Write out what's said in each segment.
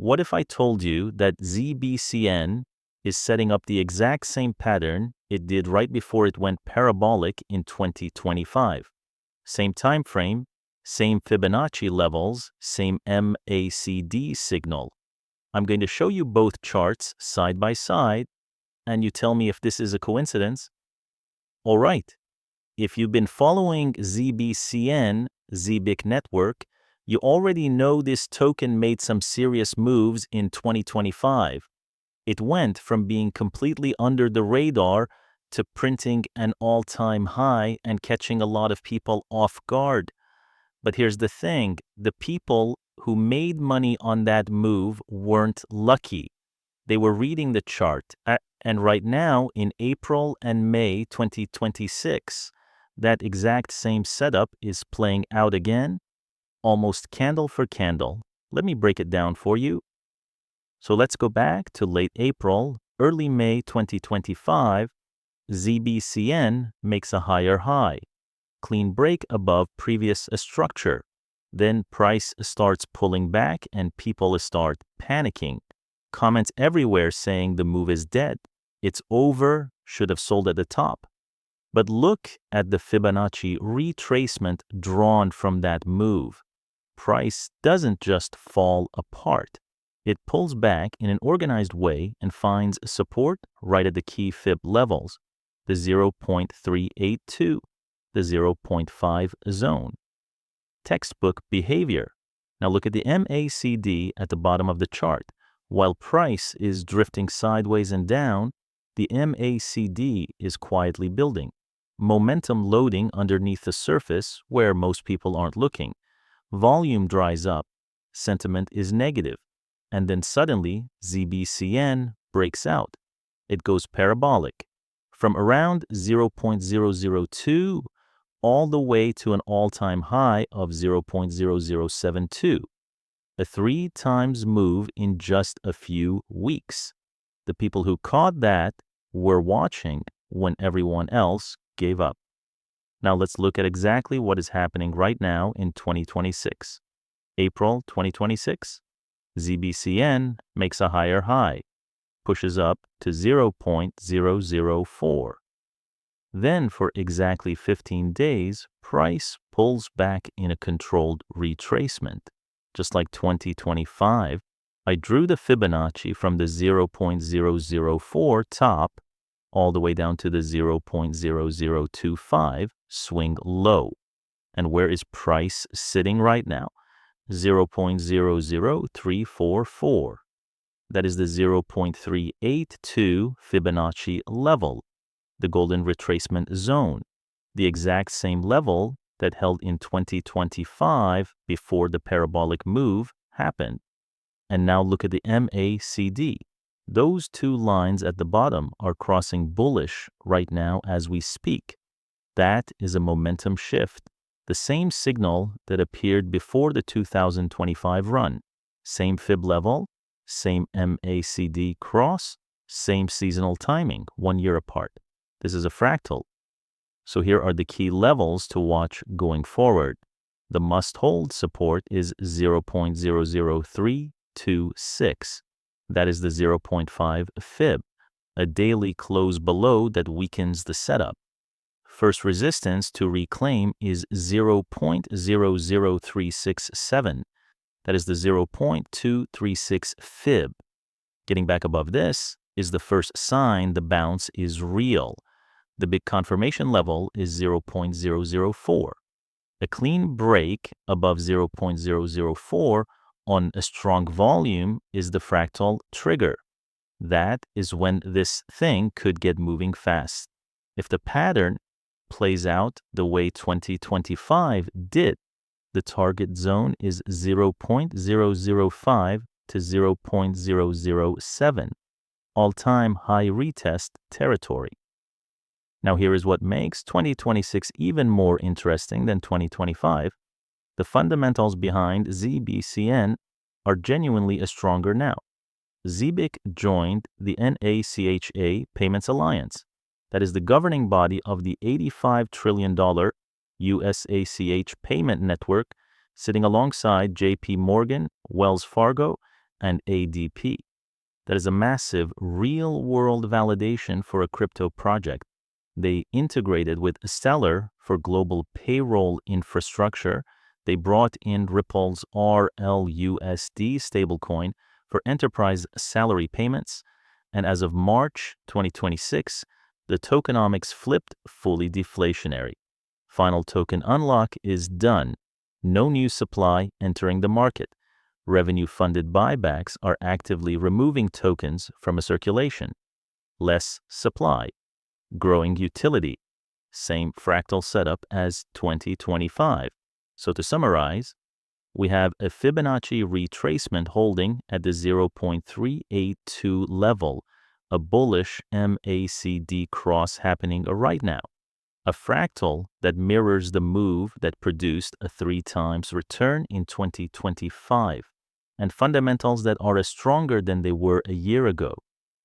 what if I told you that ZBCN is setting up the exact same pattern it did right before it went parabolic in 2025? Same time frame, same Fibonacci levels, same MACD signal. I'm going to show you both charts side by side, and you tell me if this is a coincidence. All right. If you've been following ZBCN, Zebec Network, you already know this token made some serious moves in 2025. It went from being completely under the radar to printing an all-time high and catching a lot of people off guard. But here's the thing, the people who made money on that move weren't lucky. They were reading the chart, and right now in April and May 2026, that exact same setup is playing out again, almost candle for candle. Let me break it down for you. So let's go back to late April, early May 2025. ZBCN makes a higher high, clean break above previous structure. Then price starts pulling back and people start panicking. Comments everywhere saying the move is dead. It's over, should have sold at the top. But look at the Fibonacci retracement drawn from that move. Price doesn't just fall apart. It pulls back in an organized way and finds support right at the key Fib levels, the 0.382, the 0.5 zone. Textbook behavior. Now look at the MACD at the bottom of the chart. While price is drifting sideways and down, the MACD is quietly building. Momentum loading underneath the surface where most people aren't looking. Volume dries up, sentiment is negative, and then suddenly ZBCN breaks out. It goes parabolic from around 0.002 all the way to an all-time high of 0.0072. A 3 times move in just a few weeks. The people who caught that were watching when everyone else gave up. Now let's look at exactly what is happening right now in 2026. April 2026, ZBCN makes a higher high, pushes up to 0.004. Then for exactly 15 days, price pulls back in a controlled retracement. Just like 2025, I drew the Fibonacci from the 0.004 top all the way down to the 0.0025 swing low. And where is price sitting right now? 0.00344. That is the 0.382 Fibonacci level, the golden retracement zone, the exact same level that held in 2025 before the parabolic move happened. And now look at the MACD. Those two lines at the bottom are crossing bullish right now as we speak. That is a momentum shift, the same signal that appeared before the 2025 run. Same Fib level, same MACD cross, same seasonal timing, 1 year apart. This is a fractal. So here are the key levels to watch going forward. The must-hold support is 0.00326. That is the 0.5 Fib, a daily close below that weakens the setup. First resistance to reclaim is 0.00367. That is the 0.236 Fib. Getting back above this is the first sign the bounce is real. The big confirmation level is 0.004. A clean break above 0.004 on a strong volume is the fractal trigger. That is when this thing could get moving fast. If the pattern plays out the way 2025 did, the target zone is 0.005 to 0.007, all-time high retest territory. Now here is what makes 2026 even more interesting than 2025. The fundamentals behind ZBCN are genuinely stronger now. Zebec joined the NACHA Payments Alliance. That is the governing body of the $85 trillion USACH payment network, sitting alongside JP Morgan, Wells Fargo, and ADP. That is a massive real-world validation for a crypto project. They integrated with Stellar for global payroll infrastructure. They brought in Ripple's RLUSD stablecoin for enterprise salary payments. And as of March 2026, the tokenomics flipped fully deflationary. Final token unlock is done. No new supply entering the market. Revenue-funded buybacks are actively removing tokens from a circulation. Less supply. Growing utility. Same fractal setup as 2025. So to summarize, we have a Fibonacci retracement holding at the 0.382 level, a bullish MACD cross happening right now, a fractal that mirrors the move that produced a 3 times return in 2025, and fundamentals that are stronger than they were a year ago.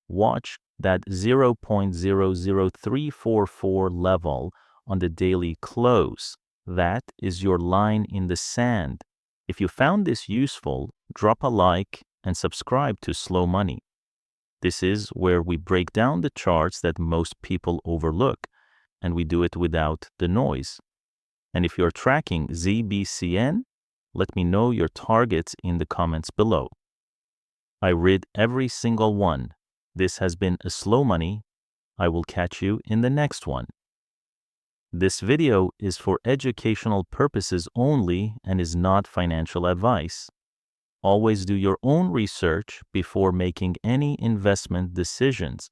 Watch that 0.00344 level on the daily close. That is your line in the sand. If you found this useful, drop a like and subscribe to SlowMoney. This is where we break down the charts that most people overlook, and we do it without the noise. And if you're tracking ZBCN, let me know your targets in the comments below. I read every single one. This has been a SlowMoney. I will catch you in the next one. This video is for educational purposes only and is not financial advice. Always do your own research before making any investment decisions.